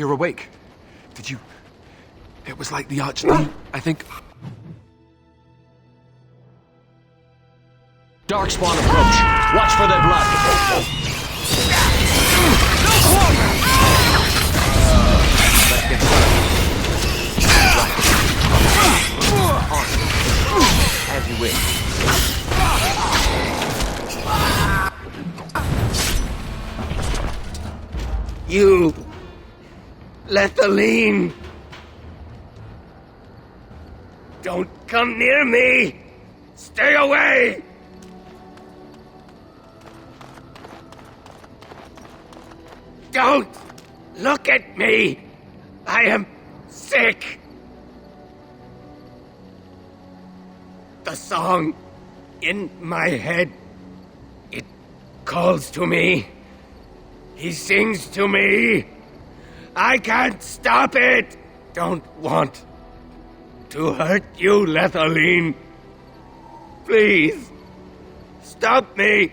You're awake. Did you... It was like the Archdeacon, I think... Darkspawn approach. Watch for their blood. Let's get started. As you wish. You... Lethaline! Don't come near me! Stay away! Don't look at me! I am sick! The song in my head, it calls to me. He sings to me. I can't stop it! Don't want to hurt you, Lethaline. Please, stop me!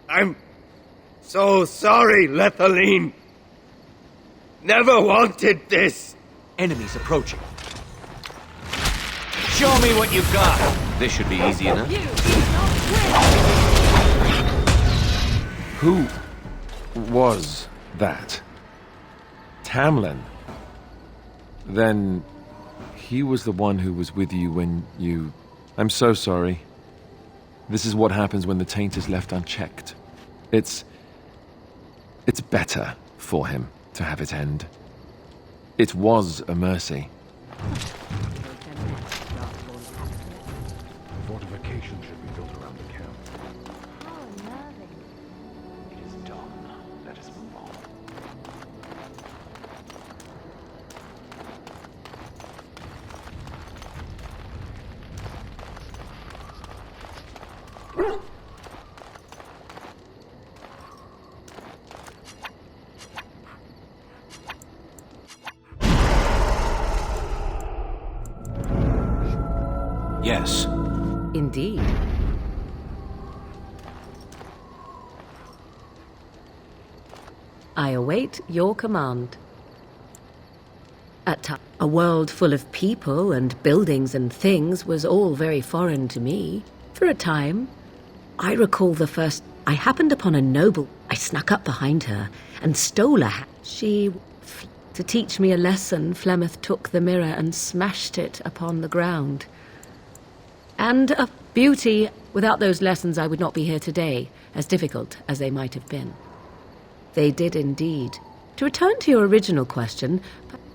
I'm so sorry, Lethaline. Never wanted this. Enemies approaching. Show me what you've got. This should be easy enough. Who was that? Tamlin? Then he was the one who was with you when you... I'm so sorry. This is what happens when the taint is left unchecked. It's better for him to have it end. It was a mercy. Fortification should be built around the camp. It is done. Let us move on. Yes. Indeed. I await your command. A world full of people and buildings and things was all very foreign to me. For a time, I recall the first... I happened upon a noble. I snuck up behind her and stole a hat. To teach me a lesson, Flemeth took the mirror and smashed it upon the ground. And a beauty. Without those lessons, I would not be here today, as difficult as they might have been. They did indeed. To return to your original question,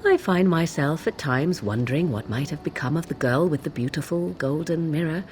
I find myself at times wondering what might have become of the girl with the beautiful golden mirror.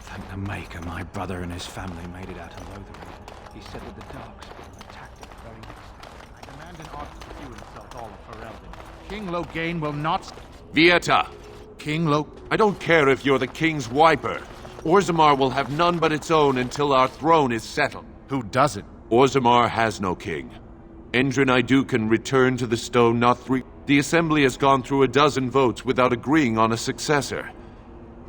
Thank the Maker, my brother and his family made it out of Lotharing. He said that the Darkspawn attacked it very next day. I demand an art to view himself all of Ferelden. King Loghain will not... Vieta! King Lo... I don't care if you're the king's wiper. Orzammar will have none but its own until our throne is settled. Who doesn't? Orzammar has no king. Endrin Idu can return to the stone not 3... The Assembly has gone through a dozen votes without agreeing on a successor.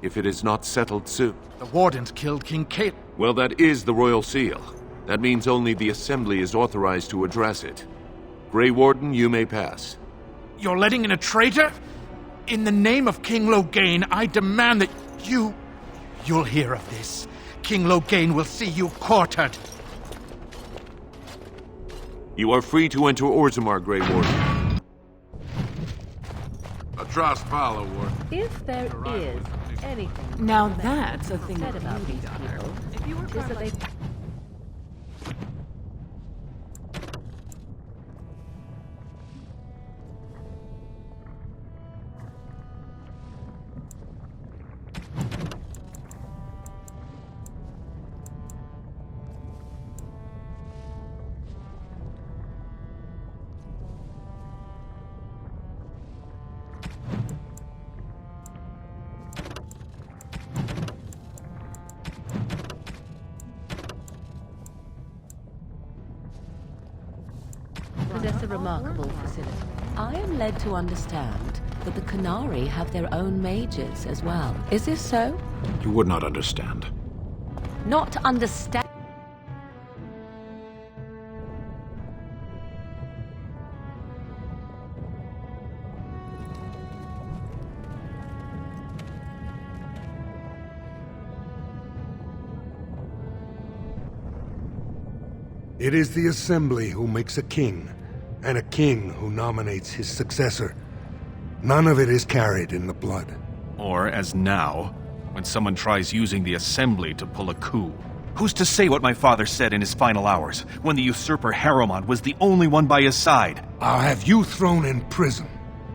If it is not settled soon... The Wardens killed King Cait. Well, that is the Royal Seal. That means only the Assembly is authorized to address it. Grey Warden, you may pass. You're letting in a traitor? In the name of King Loghain, I demand that you... You'll hear of this. King Loghain will see you quartered. You are free to enter Orzammar, Grey Warden. A trust follow, Warden. If there is anything Now that's a thing said of about beauty, these daughter. people If you were is that they possess a remarkable facility. I am led to understand that the Canary have their own mages as well. Is this so? You would not understand. Not understand. It is the Assembly who makes a king, and a king who nominates his successor. None of it is carried in the blood. Or, as now, when someone tries using the Assembly to pull a coup. Who's to say what my father said in his final hours, when the usurper Harriman was the only one by his side? I'll have you thrown in prison.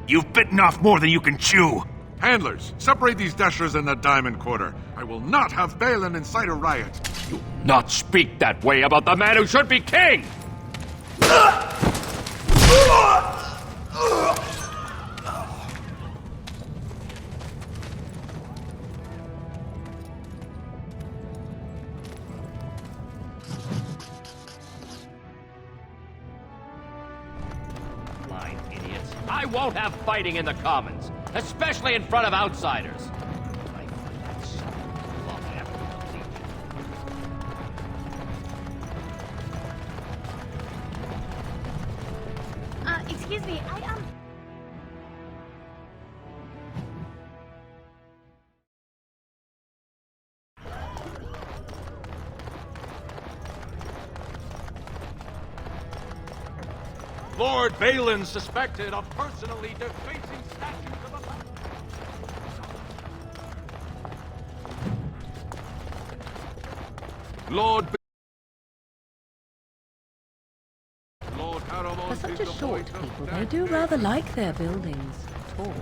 You've bitten off more than you can chew! Handlers, separate these dashers in the diamond quarter. I will not have Balin incite a riot. You not speak that way about the man who should be king! Blind idiots. I won't have fighting in the Commons, especially in front of outsiders. I find that so long after the Legion. Excuse me, Lord Balin suspected of personally defacing statues of a... Lord Harriman For such is a the short voice of people, they death. do rather like their buildings tall.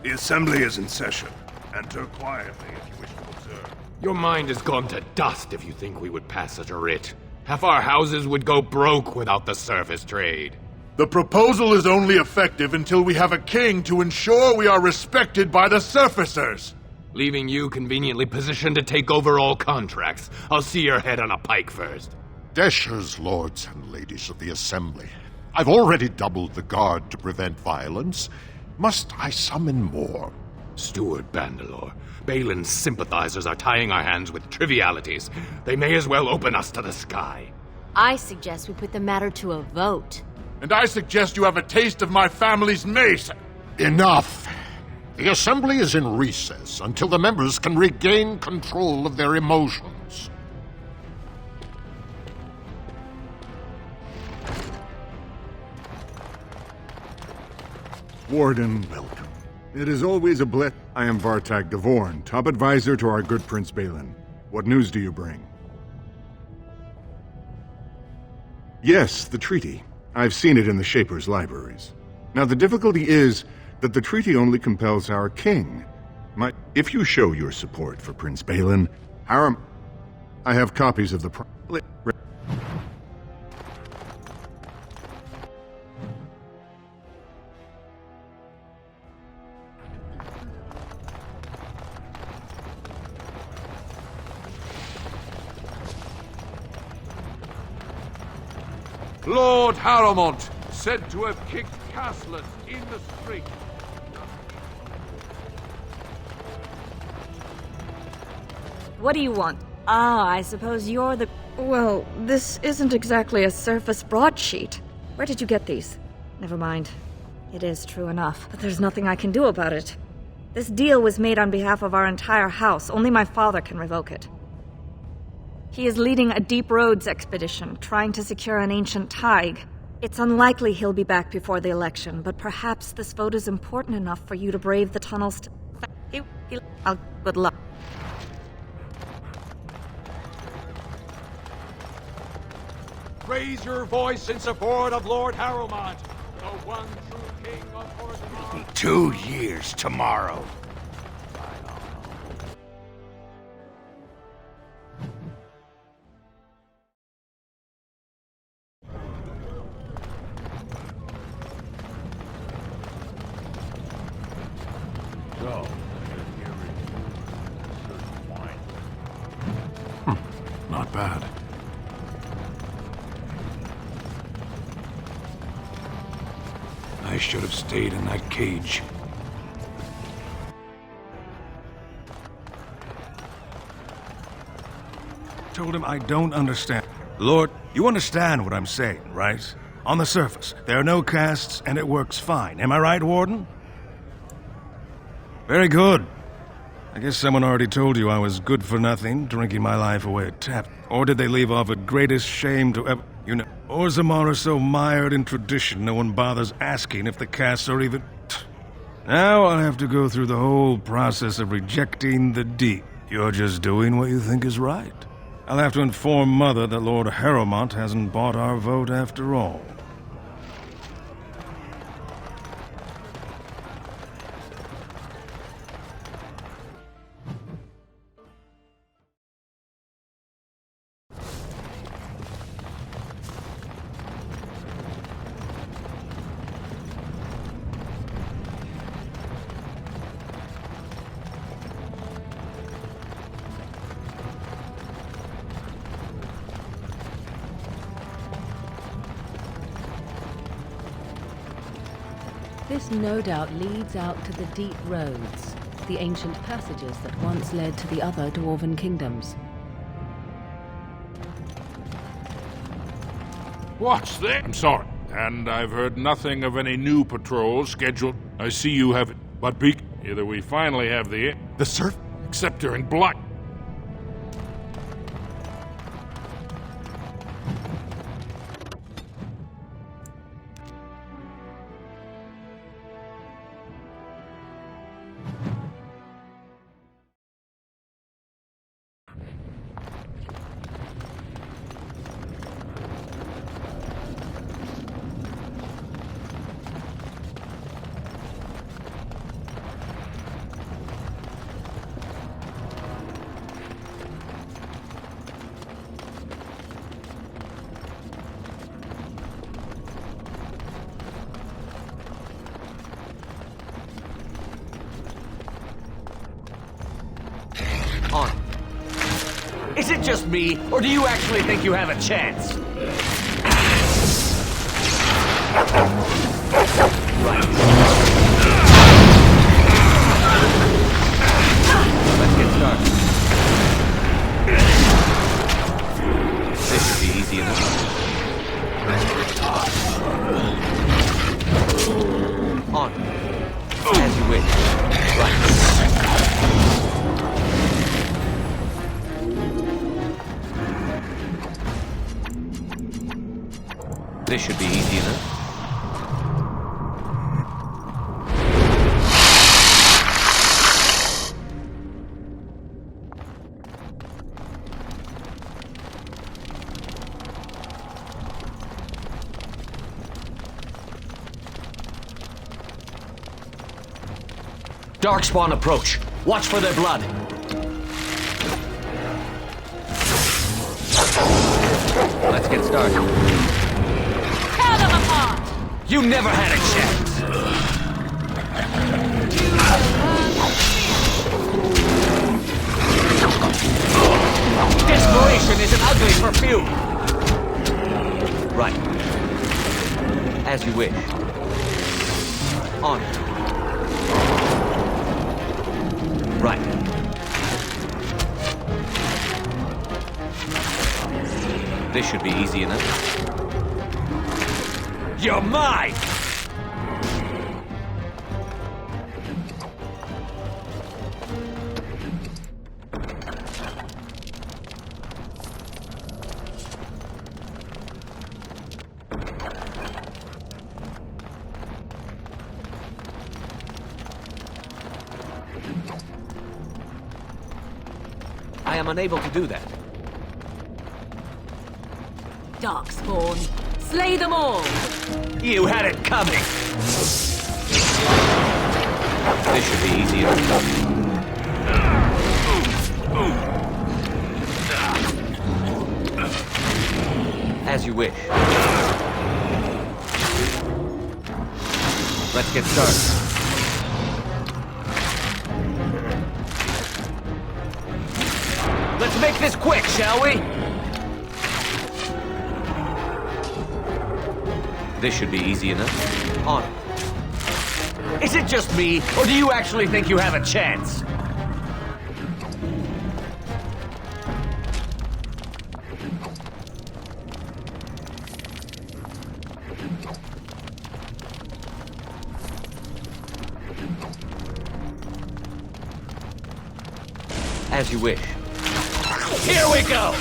The Assembly is in session. Enter quietly if you wish to observe. Your mind has gone to dust if you think we would pass such a writ. Half our houses would go broke without the surface trade. The proposal is only effective until we have a king to ensure we are respected by the surfacers. Leaving you conveniently positioned to take over all contracts. I'll see your head on a pike first. Dashers, lords and ladies of the Assembly. I've already doubled the guard to prevent violence. Must I summon more? Steward Bandalore, Balin's sympathizers are tying our hands with trivialities. They may as well open us to the sky. I suggest we put the matter to a vote. And I suggest you have a taste of my family's mace. Enough! The Assembly is in recess until the members can regain control of their emotions. Warden, welcome. It is always a bless. I am Vartag Devorn, top advisor to our good Prince Balin. What news do you bring? Yes, the treaty. I've seen it in the Shaper's libraries. Now, the difficulty is that the treaty only compels our king. If you show your support for Prince Balin, I have copies of the... Lord Harriman, said to have kicked castlers in the street. What do you want? Ah, I suppose you're the... Well, this isn't exactly a surface broadsheet. Where did you get these? Never mind. It is true enough, but there's nothing I can do about it. This deal was made on behalf of our entire house. Only my father can revoke it. He is leading a deep roads expedition, trying to secure an ancient Tig. It's unlikely he'll be back before the election, but perhaps this vote is important enough for you to brave the tunnels to... good luck. Raise your voice in support of Lord Harrowmont, the one true king of Orthodox. 2 years tomorrow. So, Not bad. I should have stayed in that cage. Told him I don't understand. Lord, you understand what I'm saying, right? On the surface, there are no castes and it works fine. Am I right, Warden? Very good. I guess someone already told you I was good for nothing, drinking my life away at tap. Or did they leave off at greatest shame to ever... You know, Orzammar are so mired in tradition, no one bothers asking if the castes are even... Now I'll have to go through the whole process of rejecting the deed. You're just doing what you think is right. I'll have to inform Mother that Lord Harrowmont hasn't bought our vote after all. This no doubt leads out to the deep roads, the ancient passages that once led to the other dwarven kingdoms. What's that? I'm sorry. And I've heard nothing of any new patrols scheduled. I see you have it. But either we finally have the surf, except they're in blood. On. Is it just me, or do you actually think you have a chance? Right. Let's get started. This should be easy enough. On. As you wish. Right. This should be easy enough. Darkspawn approach. Watch for their blood. Let's get started. Tear them apart! You never had a chance! Desperation is an ugly perfume! Right. As you wish. On. Right. This should be easy enough. You're mine! I am unable to do that. Darkspawn, slay them all! You had it coming! This should be easy enough. As you wish. Let's get started. Let's make this quick, shall we? This should be easy enough. On. Is it just me, or do you actually think you have a chance? As you wish. Here we go!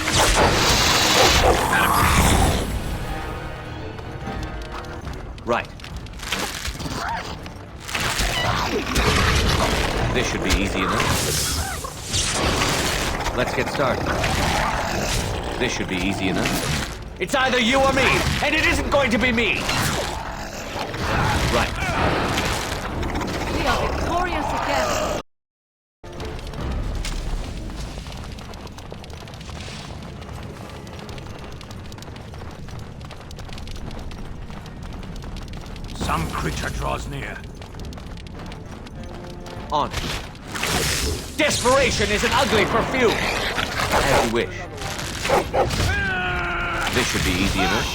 Right. This should be easy enough. Let's get started. This should be easy enough. It's either you or me, and it isn't going to be me! Right. We are victorious again. Some creature draws near. On. Desperation is an ugly perfume! As you wish. This should be easy enough.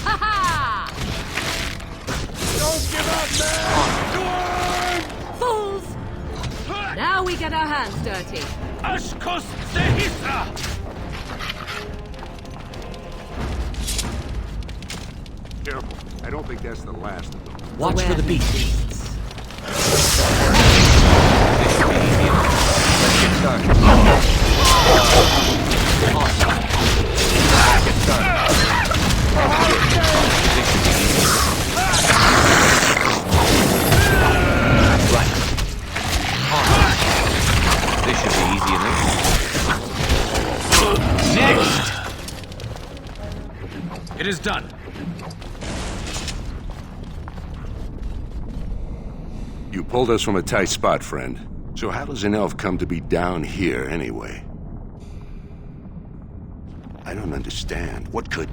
Ha ha! Don't give up, man! Fools! Now we get our hands dirty. Ashkos Zehisa! Careful. I don't think that's the last of them. Watch for the beasts. This should be easy enough. Let's get started. Awesome. Let's get started. This should be easy enough. Right. Awesome. This should be easy enough. Next! It is done. You pulled us from a tight spot, friend. So how does an elf come to be down here anyway? I don't understand. What could...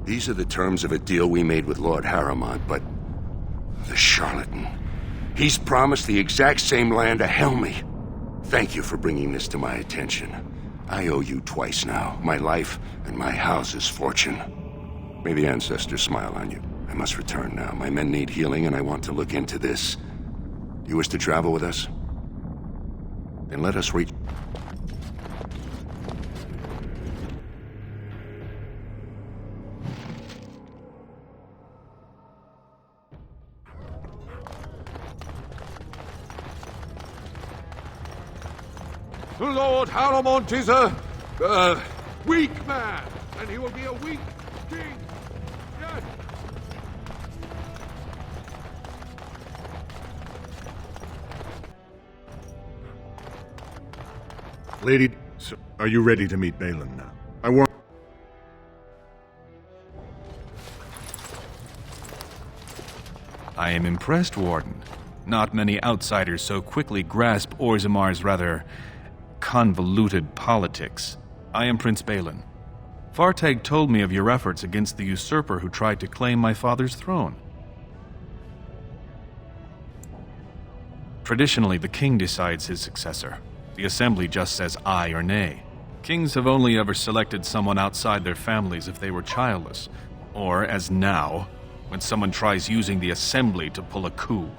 These are the terms of a deal we made with Lord Harrowmont, but... the charlatan. He's promised the exact same land to Helmy. Thank you for bringing this to my attention. I owe you twice now. My life and my house's fortune. May the ancestors smile on you. I must return now. My men need healing, and I want to look into this. You wish to travel with us? Then let us reach... Lord Harrowmont is a weak man, and he will be a weak king. Yes. Lady, so are you ready to meet Balin now? I want... I am impressed, Warden. Not many outsiders so quickly grasp Orzamar's rather convoluted politics. I am Prince Balin. Fartag told me of your efforts against the usurper who tried to claim my father's throne. Traditionally, the king decides his successor. The assembly just says aye or nay. Kings have only ever selected someone outside their families if they were childless, or, as now, when someone tries using the assembly to pull a coup.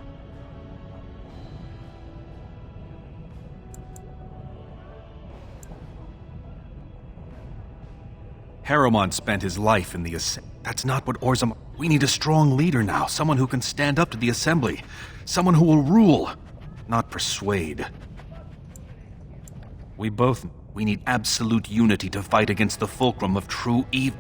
Harrowmont spent his life in the assembly. That's not what Orzammar... We need a strong leader now, someone who can stand up to the assembly, someone who will rule, not persuade. We need absolute unity to fight against the fulcrum of true evil.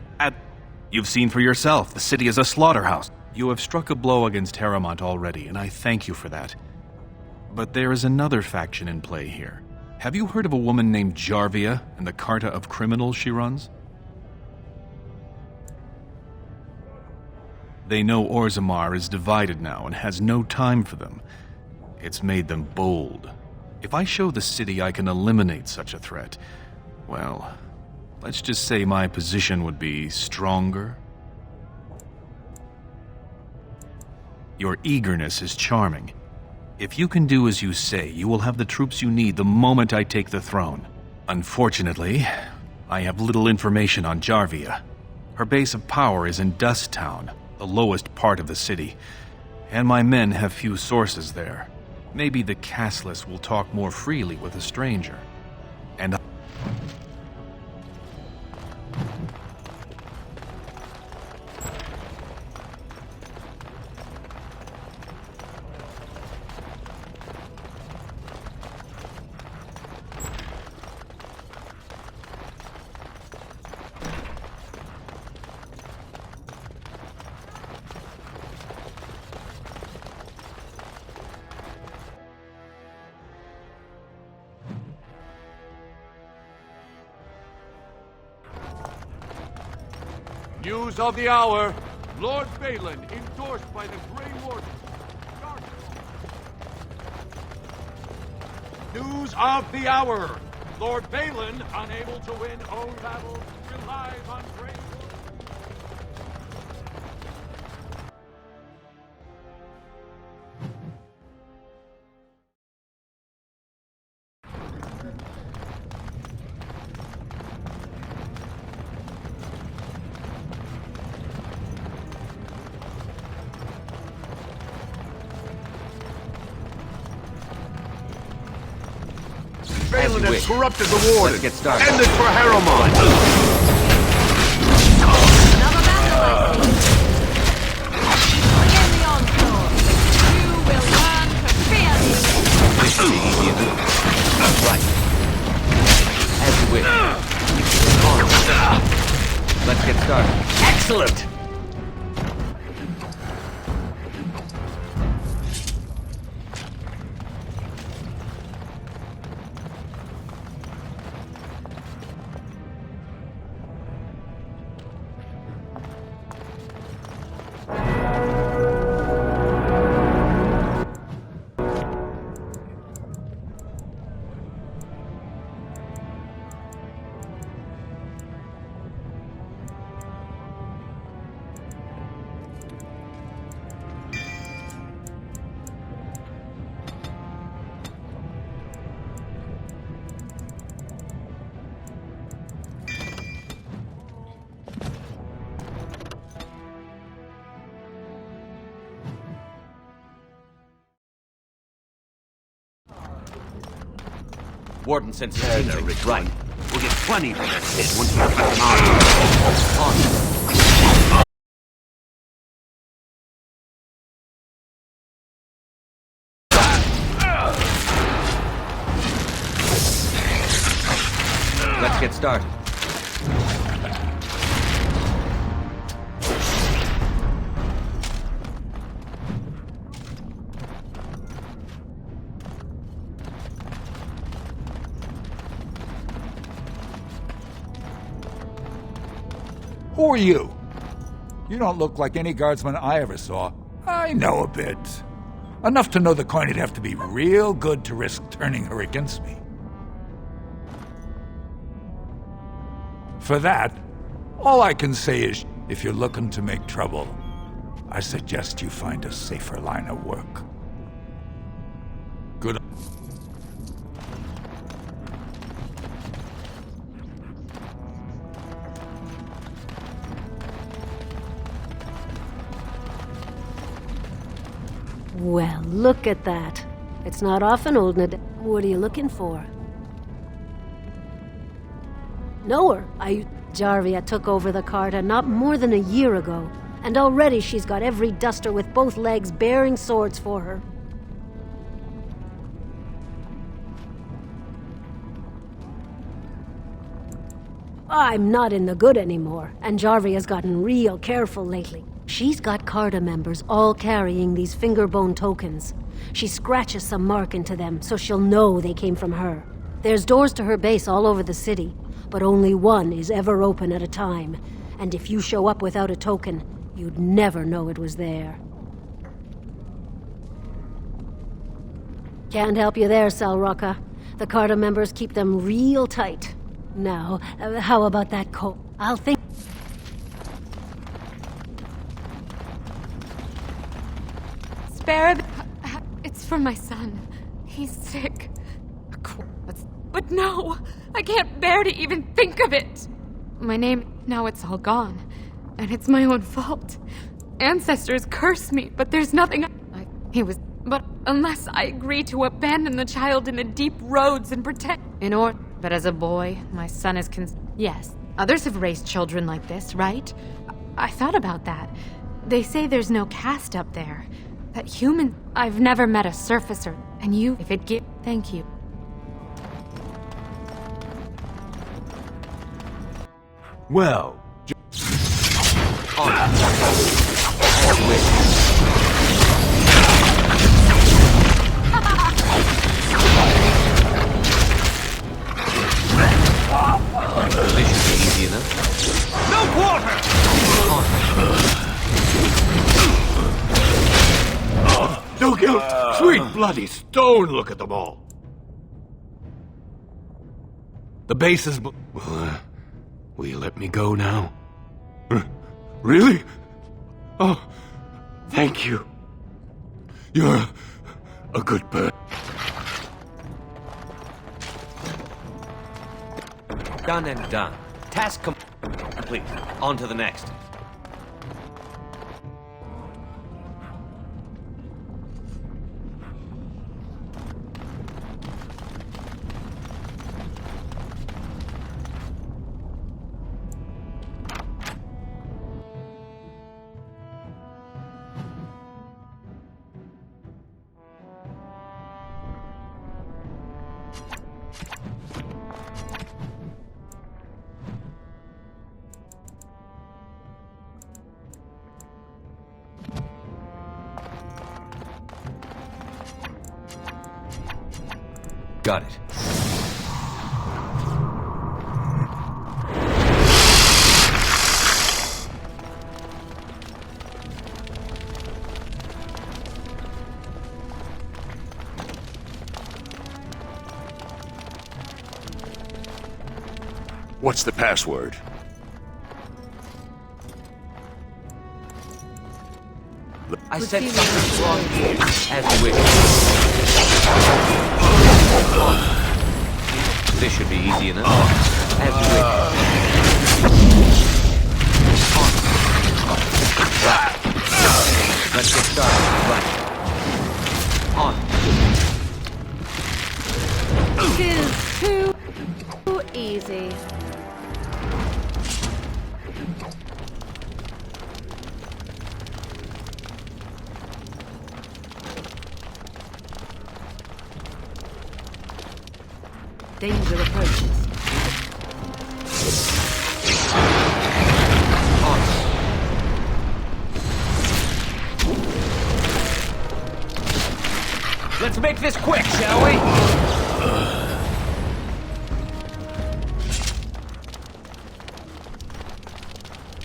You've seen for yourself, the city is a slaughterhouse. You have struck a blow against Harrowmont already, and I thank you for that. But there is another faction in play here. Have you heard of a woman named Jarvia and the Carta of Criminals she runs? They know Orzammar is divided now and has no time for them. It's made them bold. If I show the city I can eliminate such a threat, well, let's just say my position would be stronger. Your eagerness is charming. If you can do as you say, you will have the troops you need the moment I take the throne. Unfortunately, I have little information on Jarvia. Her base of power is in Dust Town, the lowest part of the city, and my men have few sources there. Maybe the castless will talk more freely with a stranger. And News of the hour. Lord Balin, endorsed by the Grey Warden. News of the hour. Lord Balin, unable to win own battles, relies on Grey Warden. Balin has corrupted the Warden. Let's get started. End it for Harrowmont. Another battle, begin the onslaught. You will learn to fear me. This should be easy enough. Right. As you wish. On. Let's get started. Excellent. Warden senses danger. Right. We'll get plenty for that shit once we put them on. Let's get started. Who are you? You don't look like any guardsman I ever saw. I know a bit. Enough to know the coin'd have to be real good to risk turning her against me. For that, all I can say is, if you're looking to make trouble, I suggest you find a safer line of work. Good. Well, look at that. It's not often, old Nad. What are you looking for? Know her. Jarvia took over the Carta not more than a year ago, and already she's got every duster with both legs bearing swords for her. I'm not in the good anymore, and Jarvia's gotten real careful lately. She's got Carta members all carrying these fingerbone tokens. She scratches some mark into them so she'll know they came from her. There's doors to her base all over the city, but only one is ever open at a time. And if you show up without a token, you'd never know it was there. Can't help you there, Salrocca. The Carta members keep them real tight. Now, how about that coat? I'll think... Spare it. It's for my son. He's sick. But no! I can't bear to even think of it! My name, now it's all gone. And it's my own fault. Ancestors curse me, but there's nothing But unless I agree to abandon the child in the deep roads and protect... But as a boy, my son is Yes, others have raised children like this, right? I thought about that. They say there's no caste up there. That human... I've never met a surfacer, and you... If it give... Thank you. Well... This should be easy enough. No water! No guilt! Sweet bloody stone, look at them all! The base is... will you let me go now? Really? Oh, thank you. You're a good bird. Done and done. Task complete. On to the next. Got it. What's the password? I said something wrong here, as you wish. This should be easy enough. As you wish. Let's get started. Right. On. It is too easy. Danger approaches. Let's make this quick, shall we?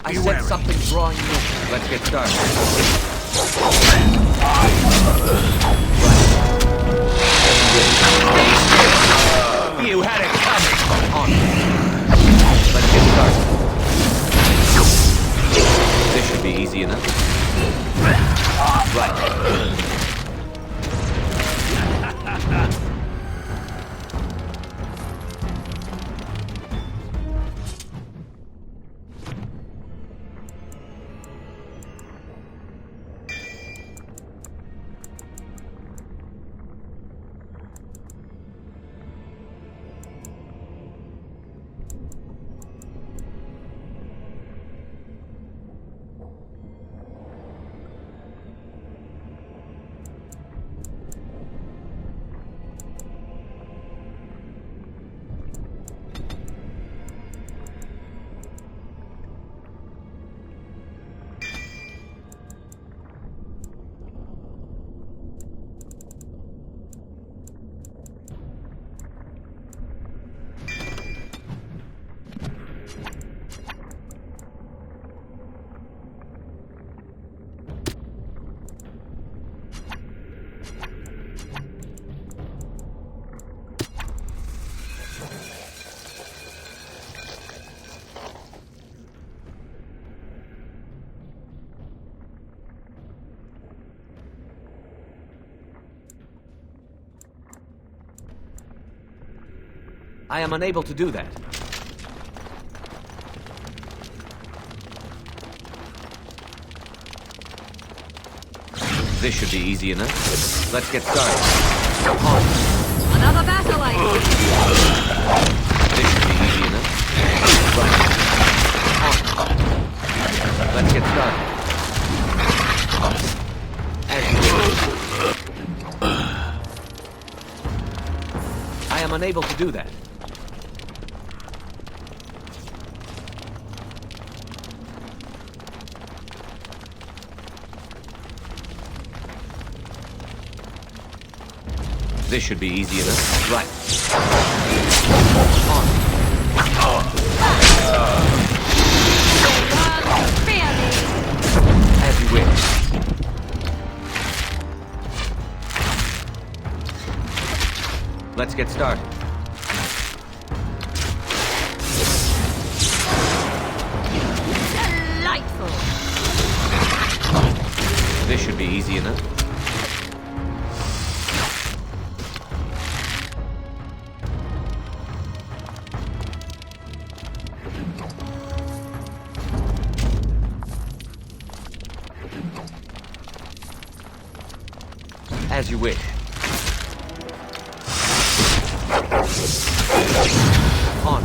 I said something's wrong here. Let's get started. You had it coming. On. Let's get started. This should be easy enough. Right. I am unable to do that. This should be easy enough. Let's get started. On. Another battle I see. This should be easy enough. Right. On. Let's get started. As you wish. I am unable to do that. This should be easy enough. Right. On. As you wish. Let's get started. Delightful. This should be easy enough. As you wish. On.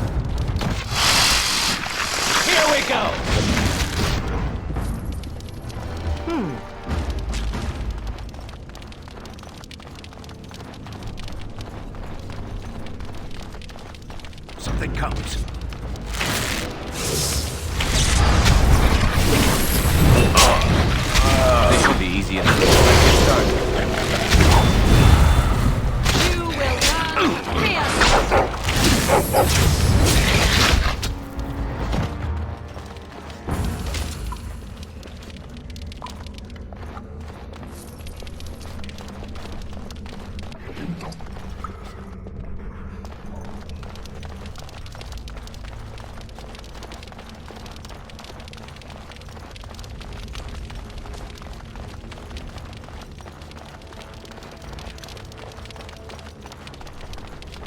Here we go! Something comes. This should be easy enough. Let's get started. You will run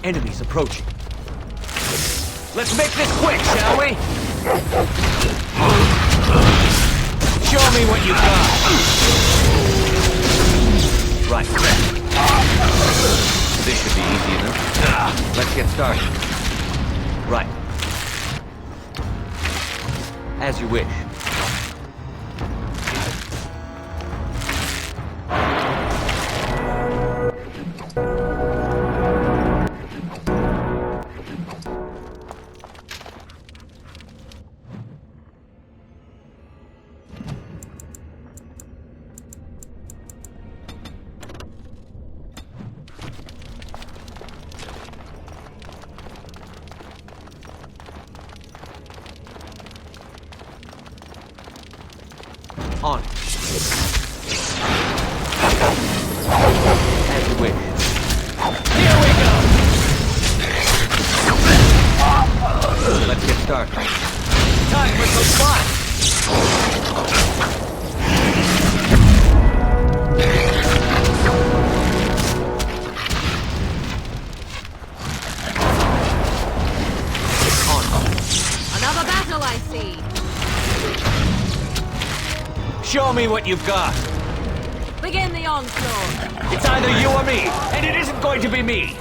Enemies approaching. Let's make this quick, shall we? Show me what you got. Right. This should be easy enough. Let's get started. Right. As you wish. On. As you wish. Here we go! Let's get started. Time for some fun! On. Another battle I see. Show me what you've got. Begin the onslaught. It's either you or me, and it isn't going to be me.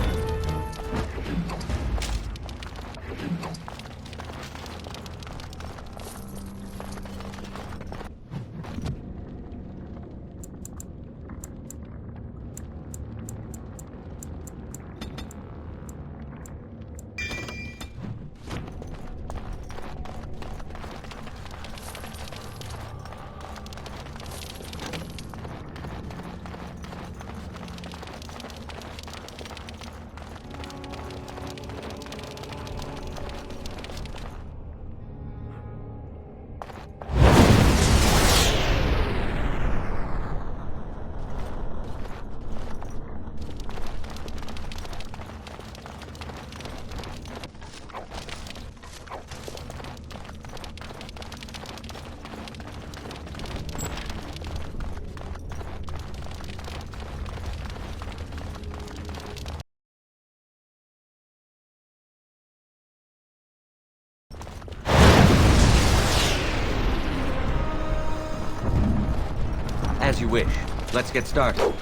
As you wish. Let's get started. Look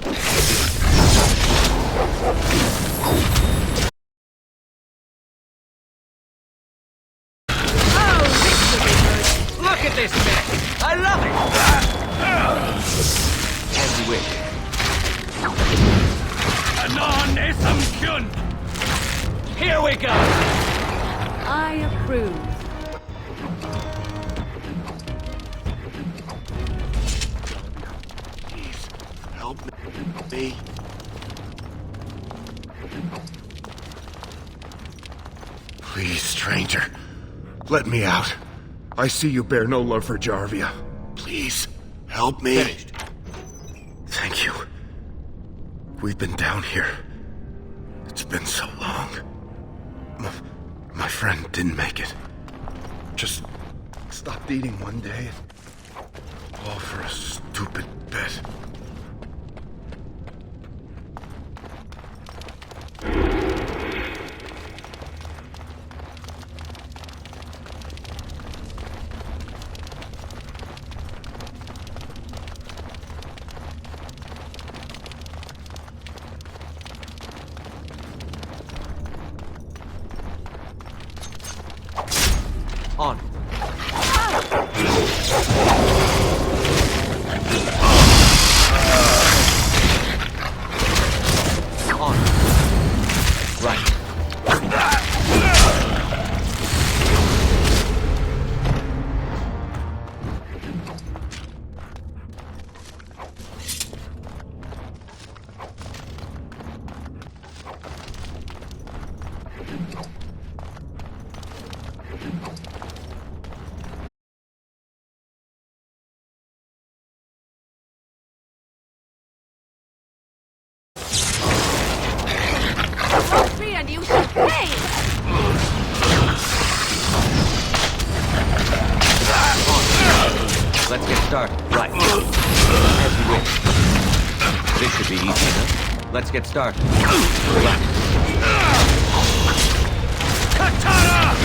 at this mess! I love it! As you wish. Here we go! I approve. Please, help me. Please, stranger. Let me out. I see you bear no love for Jarvia. Please, help me. Finished. Thank you. We've been down here. It's been so long. My friend didn't make it. Just stopped eating one day. All for a stupid bet. On. On. Right. Free and you should pay! Let's get started. Right. As you wish. This should be easy enough. Let's get started. Right. Katana!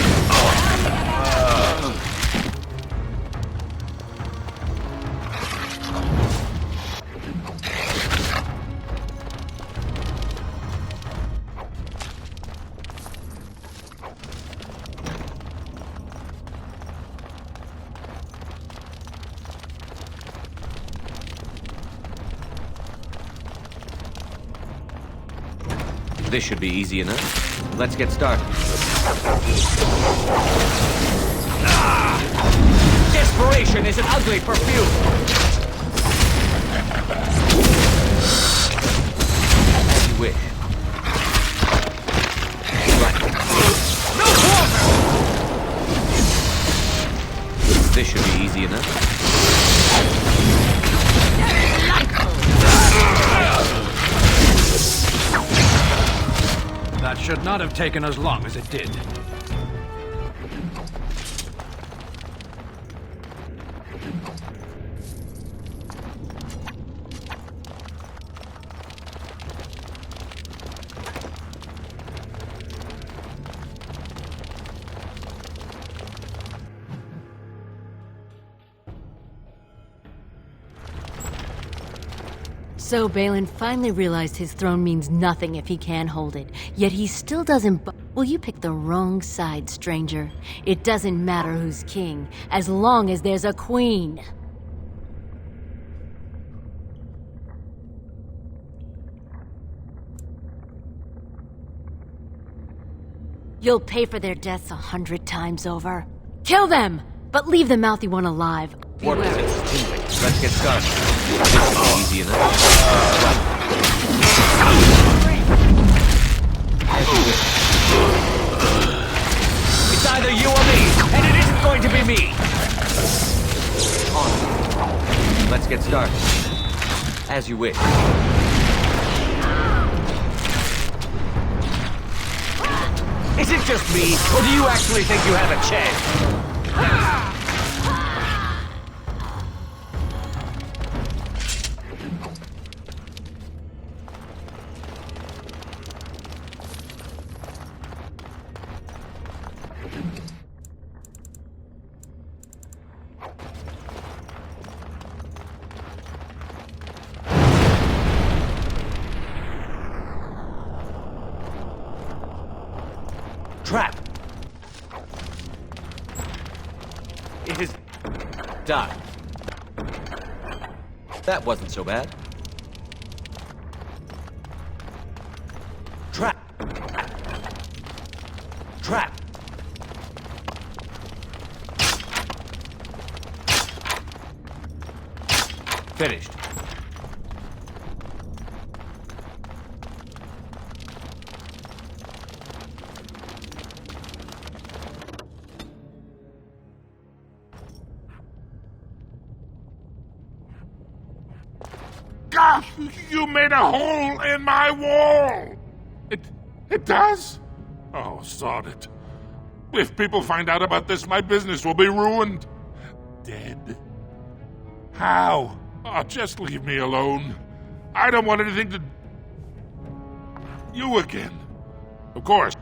This should be easy enough. Let's get started. Desperation is an ugly perfume. As you wish. Right. No water! This should be easy enough. That should not have taken as long as it did. So Balin finally realized his throne means nothing if he can't hold it. Yet he still doesn't Well, you picked the wrong side, stranger. It doesn't matter who's king, as long as there's a queen. You'll pay for their deaths 100 times over. Kill them! But leave the mouthy one alive. What is it? Let's get started. This should be easy enough. It's either you or me, and it isn't going to be me! On. Let's get started. As you wish. Is it just me, or do you actually think you have a chance? Trap! It is... done. That wasn't so bad. Trap! Trap! Finished. God, you made a hole in my wall! It does? Oh, sod it. If people find out about this, my business will be ruined. Dead? How? Oh, just leave me alone. I don't want anything to... You again. Of course.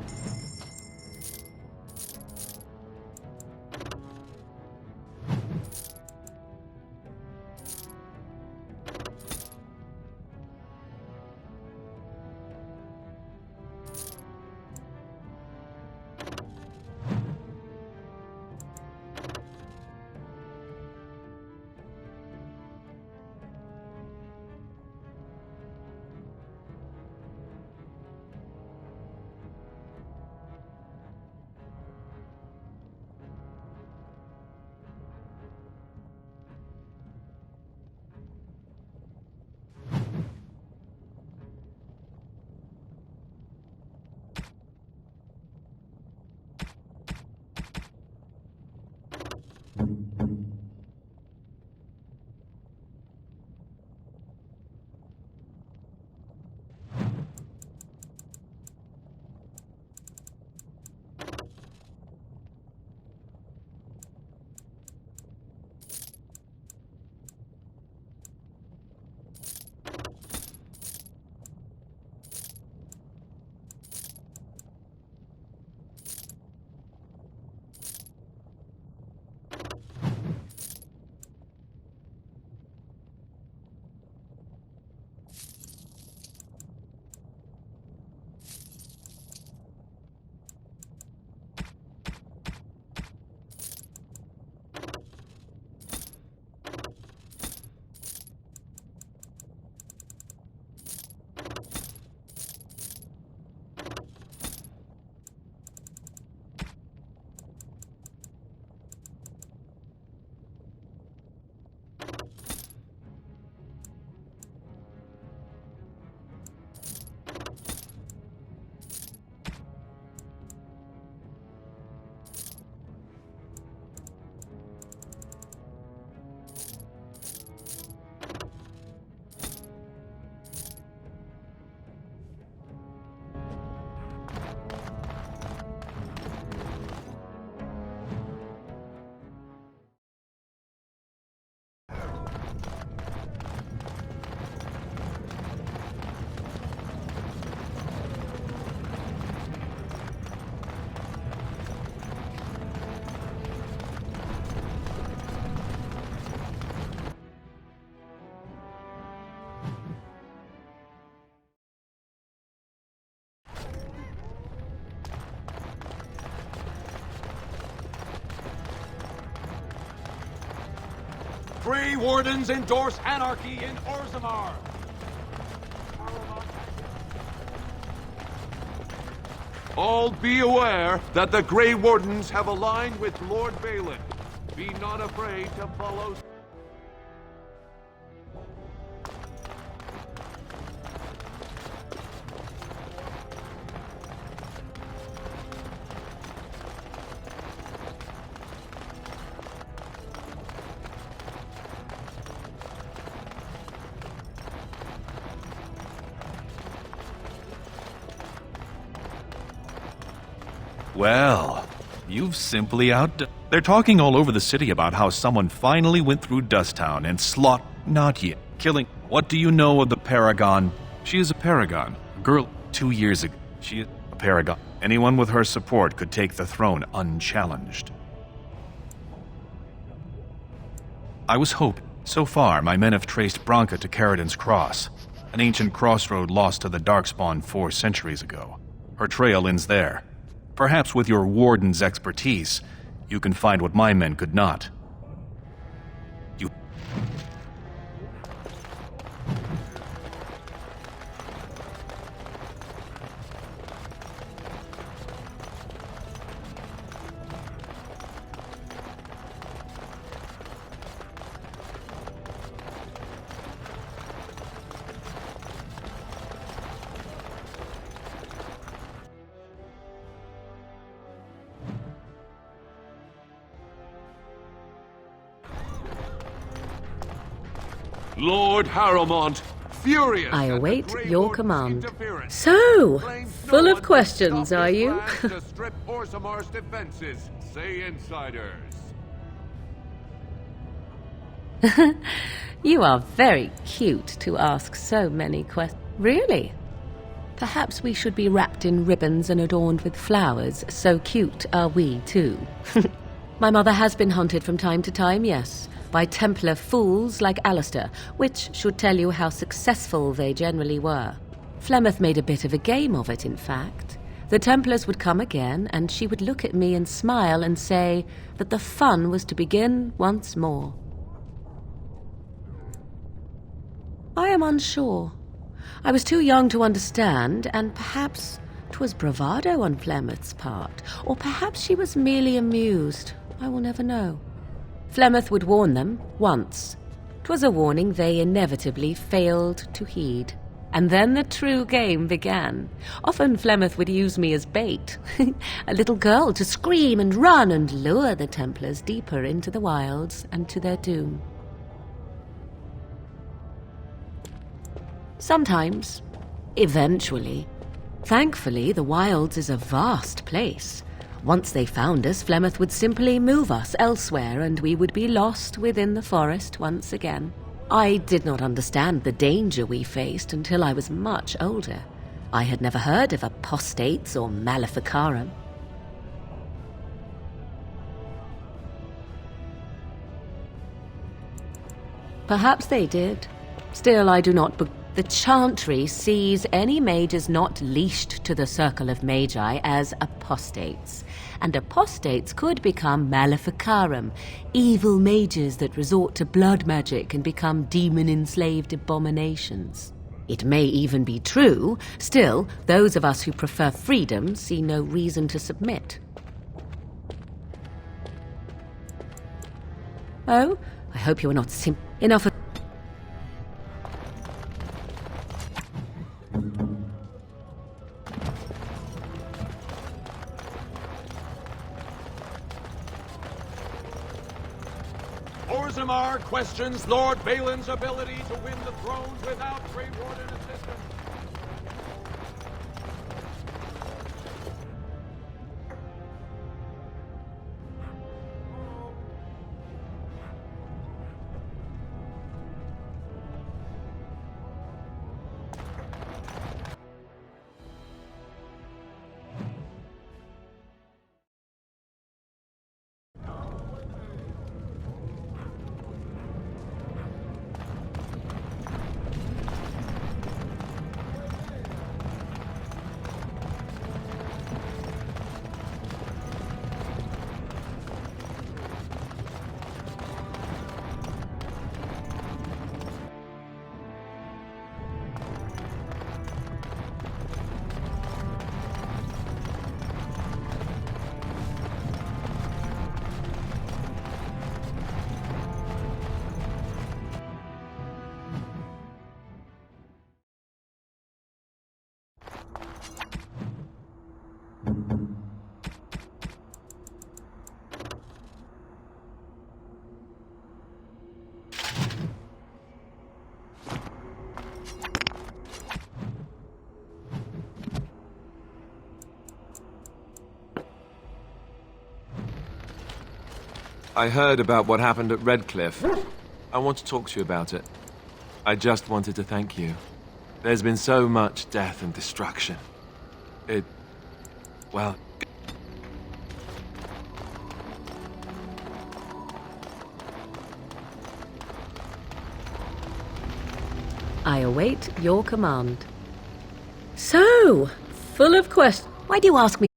Grey Wardens endorse anarchy in Orzammar. All be aware that the Grey Wardens have aligned with Lord Balin. Be not afraid to follow... Well, you've simply out... They're talking all over the city about how someone finally went through Dusttown and not yet. Killing... What do you know of the Paragon? She is a Paragon. A girl 2 years ago. She is a Paragon. Anyone with her support could take the throne unchallenged. I was hoping. So far, my men have traced Branca to Caridin's Cross, an ancient crossroad lost to the Darkspawn 4 centuries ago. Her trail ends there. Perhaps with your warden's expertise, you can find what my men could not. You... Lord Harrowmont, furious. I await your command. So, full of questions, are you? To strip Orzamar's defenses, say insiders. You are very cute to ask so many questions. Really? Perhaps we should be wrapped in ribbons and adorned with flowers. So cute are we, too. My mother has been hunted from time to time, yes, by Templar fools like Alistair, which should tell you how successful they generally were. Flemeth made a bit of a game of it, in fact. The Templars would come again, and she would look at me and smile and say that the fun was to begin once more. I am unsure. I was too young to understand, and perhaps 'twas bravado on Flemeth's part, or perhaps she was merely amused. I will never know. Flemeth would warn them once. 'Twas a warning they inevitably failed to heed. And then the true game began. Often Flemeth would use me as bait, a little girl to scream and run and lure the Templars deeper into the wilds and to their doom. Sometimes, eventually. Thankfully, the wilds is a vast place. Once they found us, Flemeth would simply move us elsewhere, and we would be lost within the forest once again. I did not understand the danger we faced until I was much older. I had never heard of apostates or maleficarum. Perhaps they did. Still, I do not... The Chantry sees any mages not leashed to the Circle of Magi as apostates, and apostates could become maleficarum, evil mages that resort to blood magic and become demon-enslaved abominations. It may even be true, still, those of us who prefer freedom see no reason to submit. Oh, I hope you are not enough of... Orzammar questions Lord Balin's ability to win the thrones without Grey Warden assistance. I heard about what happened at Redcliffe. I want to talk to you about it. I just wanted to thank you. There's been so much death and destruction. Well... I await your command. So, full of questions. Why do you ask me?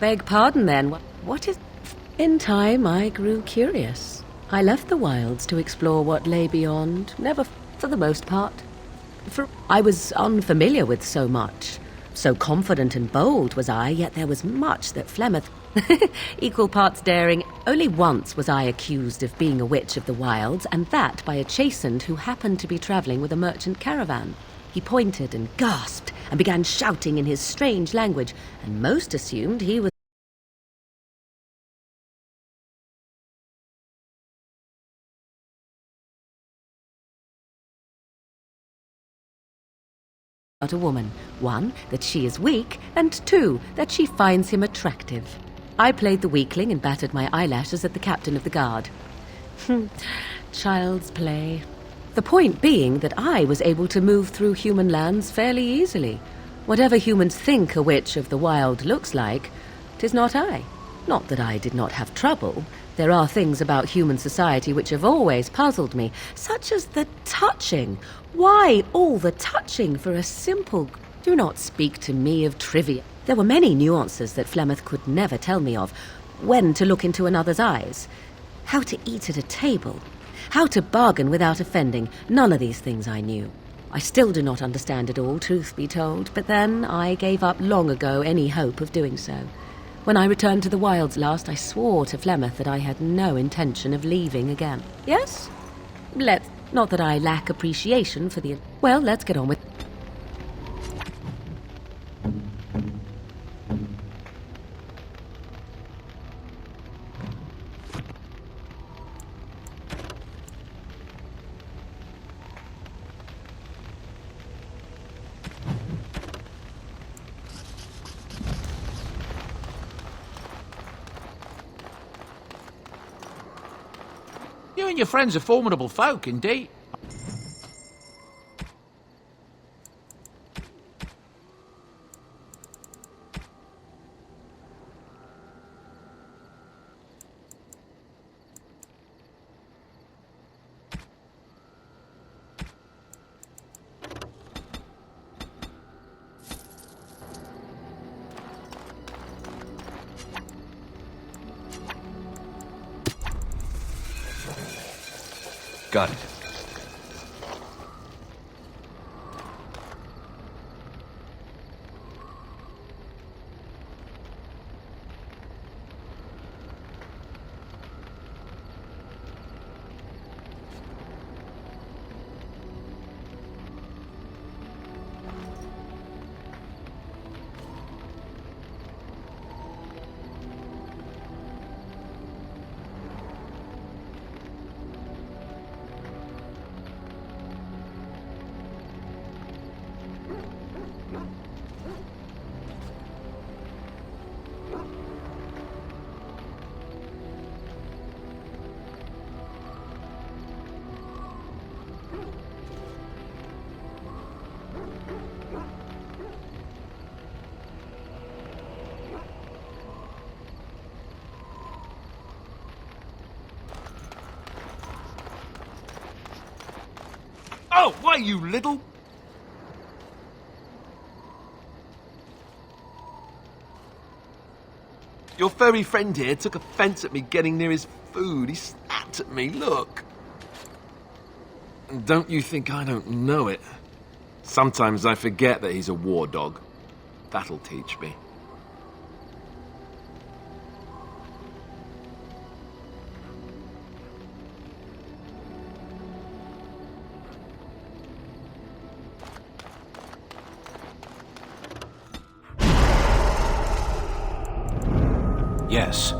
Beg pardon then, what is... In time, I grew curious. I left the wilds to explore what lay beyond, never for the most part. I was unfamiliar with so much. So confident and bold was I, yet there was much that Flemeth... equal parts daring. Only once was I accused of being a witch of the wilds, and that by a chastened who happened to be travelling with a merchant caravan. He pointed and gasped, and began shouting in his strange language, and most assumed he was about a woman. One, that she is weak, and two, that she finds him attractive. I played the weakling and battered my eyelashes at the captain of the guard. Child's play. The point being that I was able to move through human lands fairly easily. Whatever humans think a witch of the wild looks like, 'tis not I. Not that I did not have trouble. There are things about human society which have always puzzled me, such as the touching. Why all the touching for a simple... Do not speak to me of trivia. There were many nuances that Flemeth could never tell me of. When to look into another's eyes. How to eat at a table. How to bargain without offending. None of these things I knew. I still do not understand it all, truth be told, but then I gave up long ago any hope of doing so. When I returned to the wilds last, I swore to Flemeth that I had no intention of leaving again. Yes? Not that I lack appreciation for the... Well, let's get on with... You and your friends are formidable folk, indeed. Got it. Oh, why, you little... Your furry friend here took offense at me getting near his food. He snapped at me, look. Don't you think I don't know it? Sometimes I forget that he's a war dog. That'll teach me. Yes.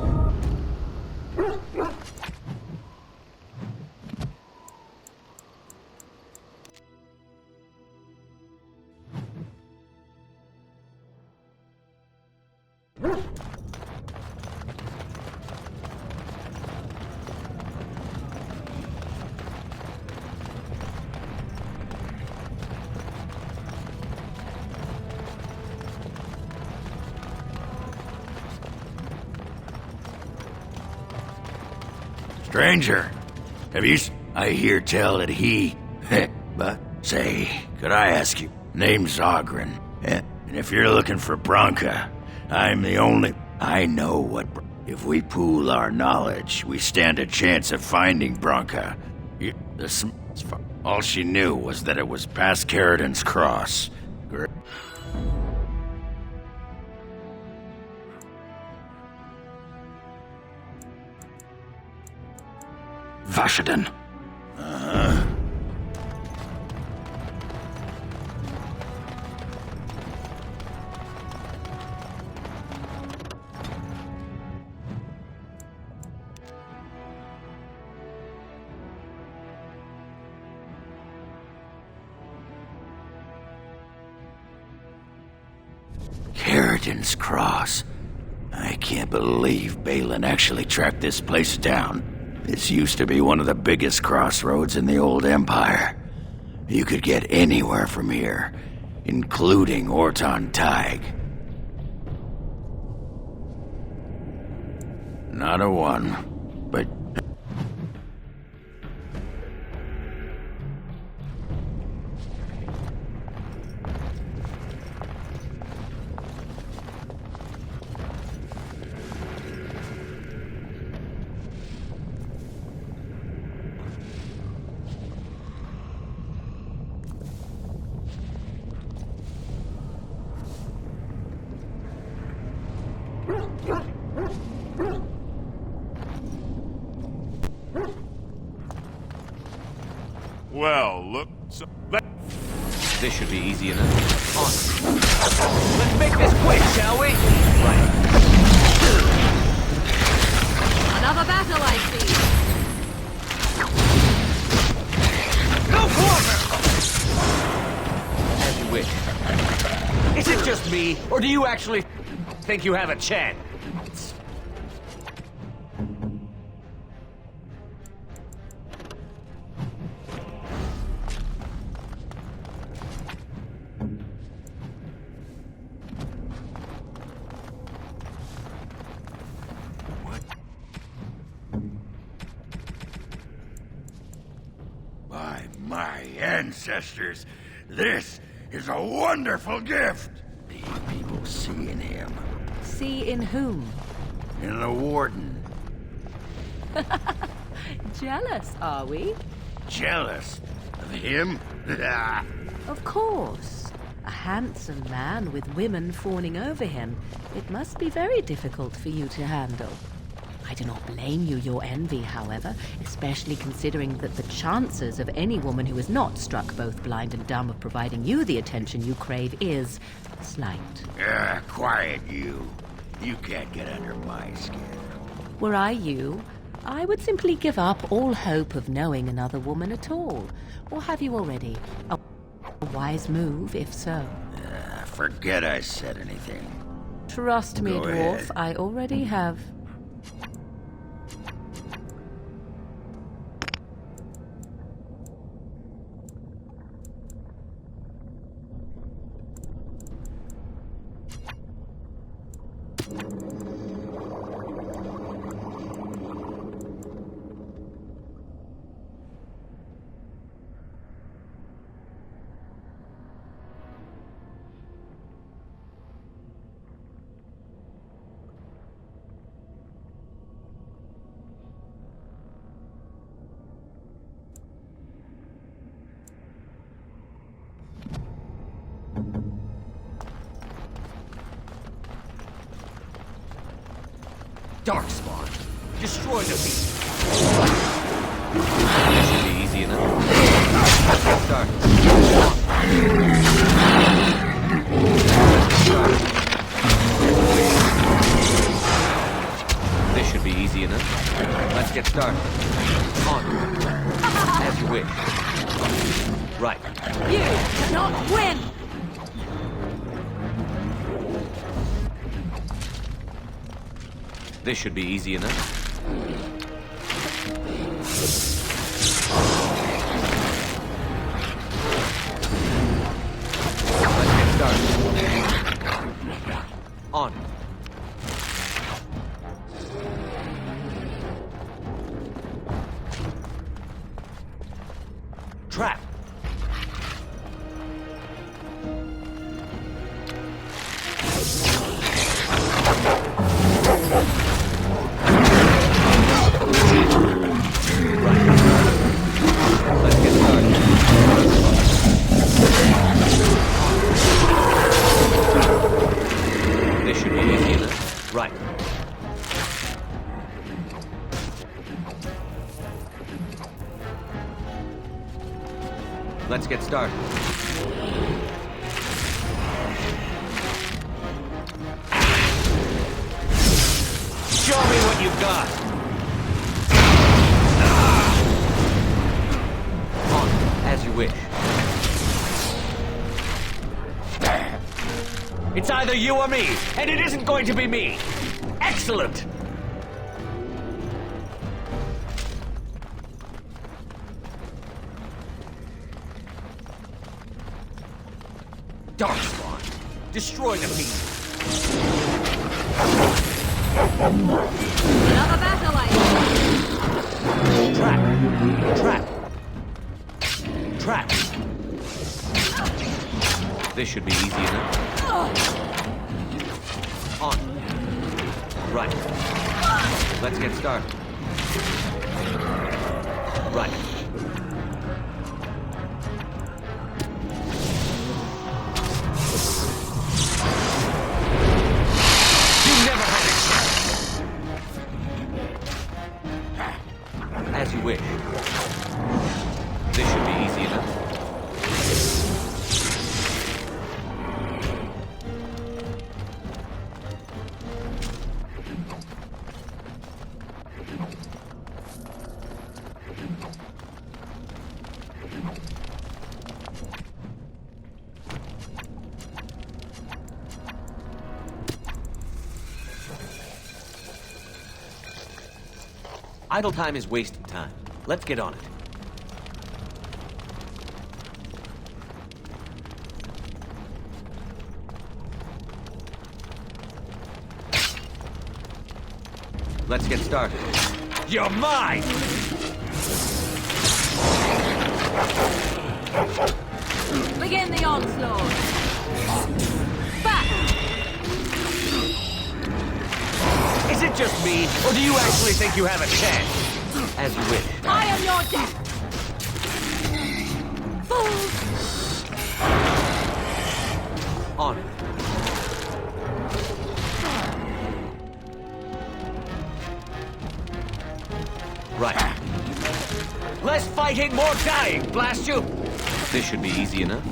Stranger, I hear tell that he... but, say, could I ask you? Name's Ogren, and if you're looking for Bronca, I'm the only... I know what... If we pool our knowledge, we stand a chance of finding Bronca. All she knew was that it was past Carradin's cross. Vashaden. Carradin's cross. I can't believe Balin actually tracked this place down. This used to be one of the biggest crossroads in the old Empire. You could get anywhere from here, including Orton Tig. Not a one, but... Well, look... This should be easy enough. On. Let's make this quick, shall we? Right. Another battle, I see. Go for her! As you wish. Is it just me, or do you actually think you have a chance? By my ancestors, this is a wonderful gift. These people see in him. See in whom? In the Warden. Jealous, are we? Jealous of him? Of course. A handsome man with women fawning over him. It must be very difficult for you to handle. I do not blame you your envy, however, especially considering that the chances of any woman who is not struck both blind and dumb of providing you the attention you crave is slight. Quiet you. You can't get under my skin. Were I you, I would simply give up all hope of knowing another woman at all. Or have you already? A wise move, if so. Forget I said anything. Trust me, Go dwarf, ahead. I already have. Darkspawn. Destroy the beast. This should be easy enough. Start. This should be easy enough. Let's get started. On. As you wish. Right. You cannot win! This should be easy enough. Let's get started. On. Trap. get started. Show me what you've got! On, as you wish. It's either you or me, and it isn't going to be me! Excellent! Darkspawn, destroy the beast! Another battle Trap! Trap! Trap! This should be easy enough. On. Right. Let's get started. Right. You never had a chance! As you wish. This should be easy enough. Idle time is wasted time. Let's get on it. Let's get started. You're mine! Begin the onslaught! Back! Is it just me, or do you actually think you have a chance? As you wish. I am your death! Fools! On. Right. Less fighting, more dying, blast you! This should be easy enough.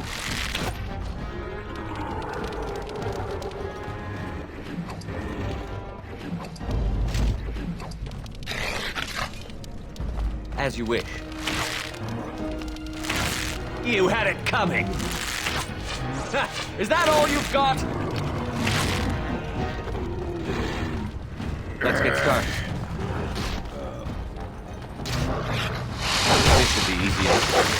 As you wish. You had it coming! Is that all you've got? Let's get started. This should be easy enough.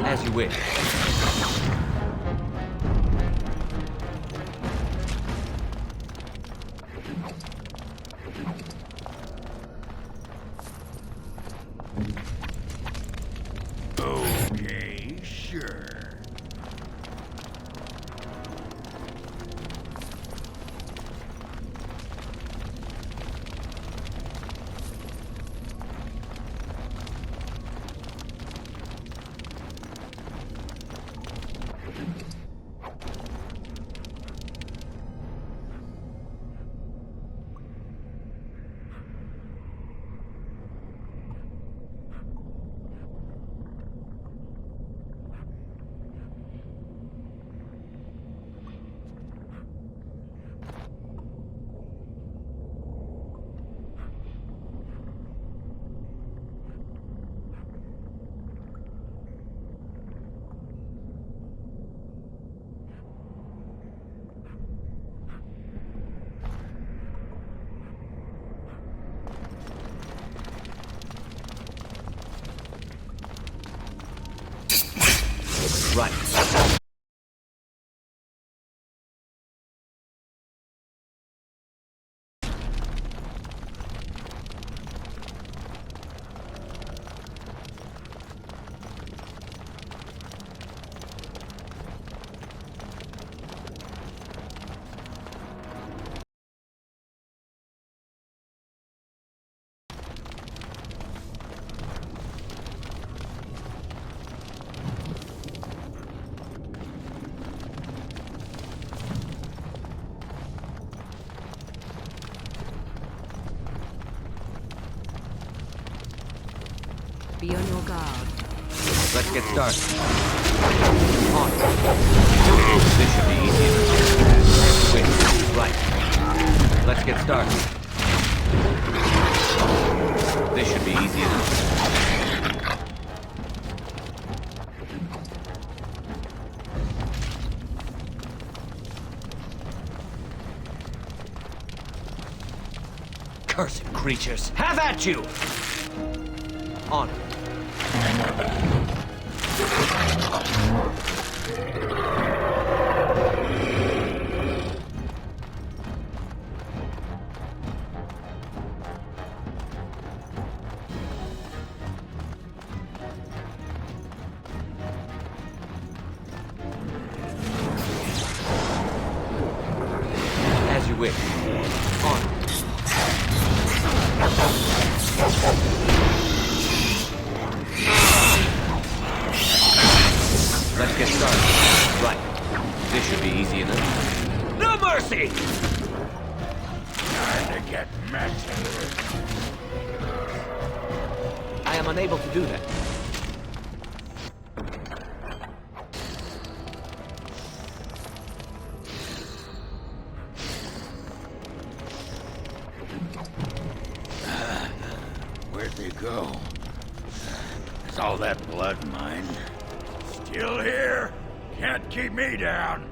As you wish. Okay, sure. Right. Be on your guard. Let's get started. On. This should be easy. Wait, right. Let's get started. This should be easy enough. Cursed creatures! Have at you! On. As you wish. On. Let's get started. Right. This should be easy enough. No mercy! Time to get messy. I am unable to do that. Where'd they go? Is all that blood mine? Still here? Can't keep me down.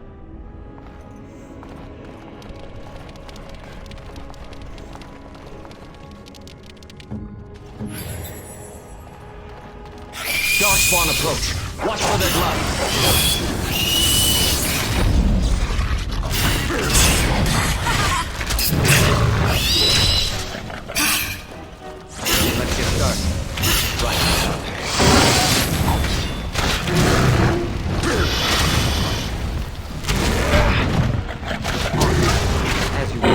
Darkspawn approach. Watch for their blood. Let's get started. Right. As you wish.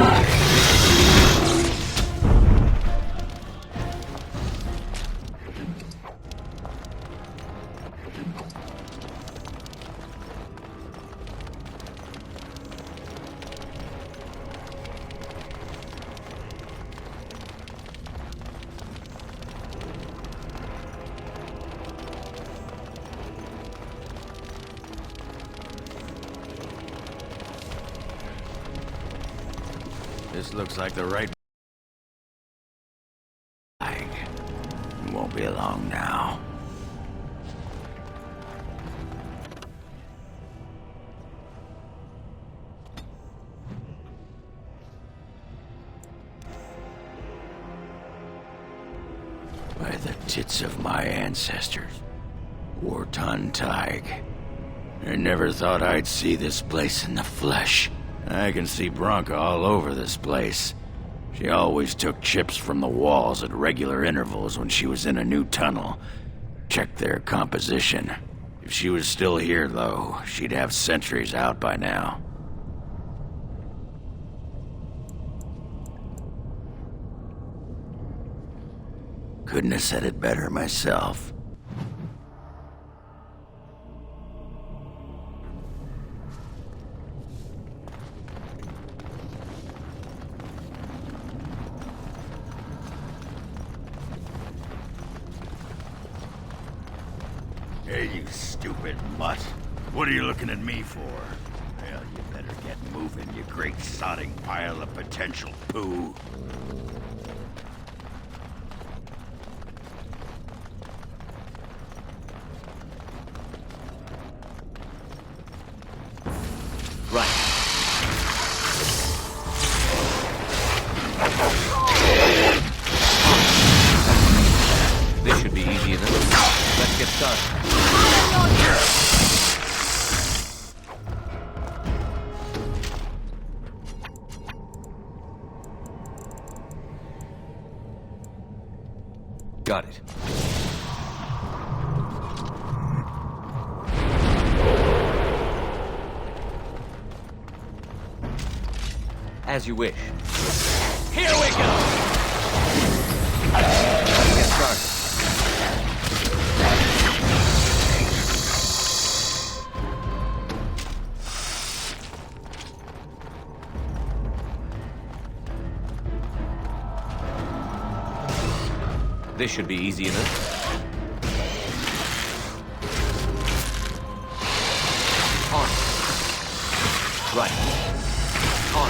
This looks like the right... It won't be long now. By the tits of my ancestors, Wartan Tig. I never thought I'd see this place in the flesh. I can see Bronca all over this place. She always took chips from the walls at regular intervals when she was in a new tunnel. Checked their composition. If she was still here, though, she'd have sentries out by now. Couldn't have said it better myself. Hey, you stupid mutt. What are you looking at me for? Well, you better get moving, you great sodding pile of potential poo. Right. This should be easy enough. Let's get started. Got it. As you wish. Here we go! Let's get started. This should be easy enough. Right. On.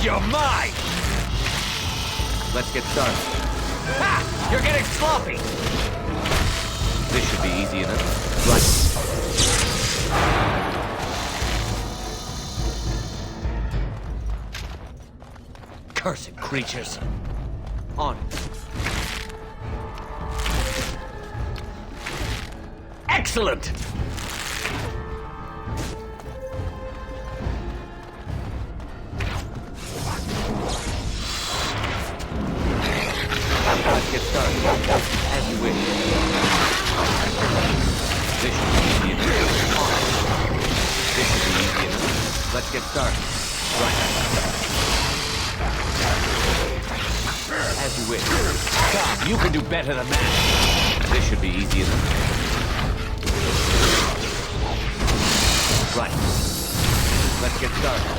You're mine! Let's get started. Ha! You're getting sloppy! This should be easy enough. Right. Cursed creatures. On. Excellent! Let's get started. As you wish. This should be easy enough. On. This should be easy enough. Let's get started. Right. As you wish. Come, you can do better than that. This should be easy enough. Right. Let's get started.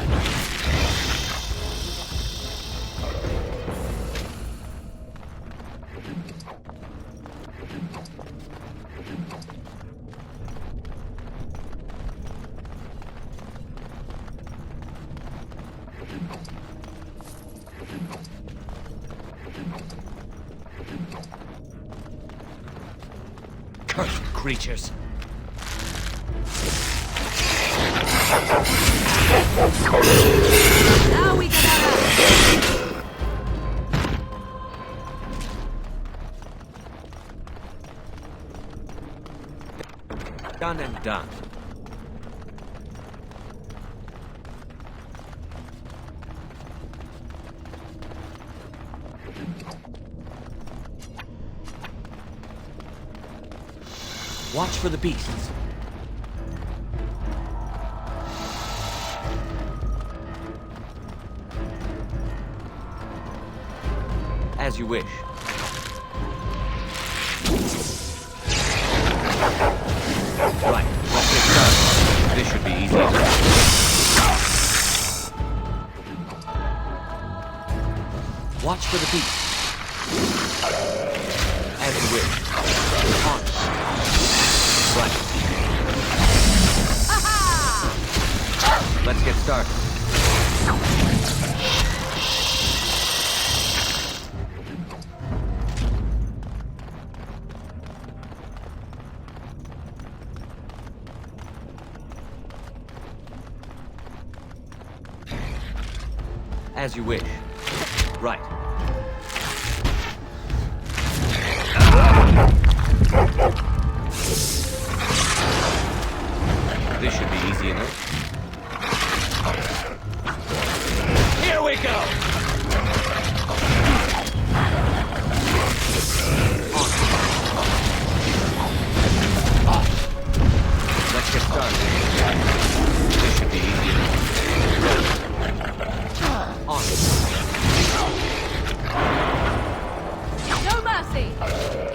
Cursed creatures. Now we can have Done and done. Watch for the beasts. As you wish. Right, let's get started. This should be easy. Watch for the beast. As you wish. On. Right. Aha! Let's get started. As you wish. Right. This should be easy enough. Here we go! Let's get started. This should be easy enough. On. no mercy!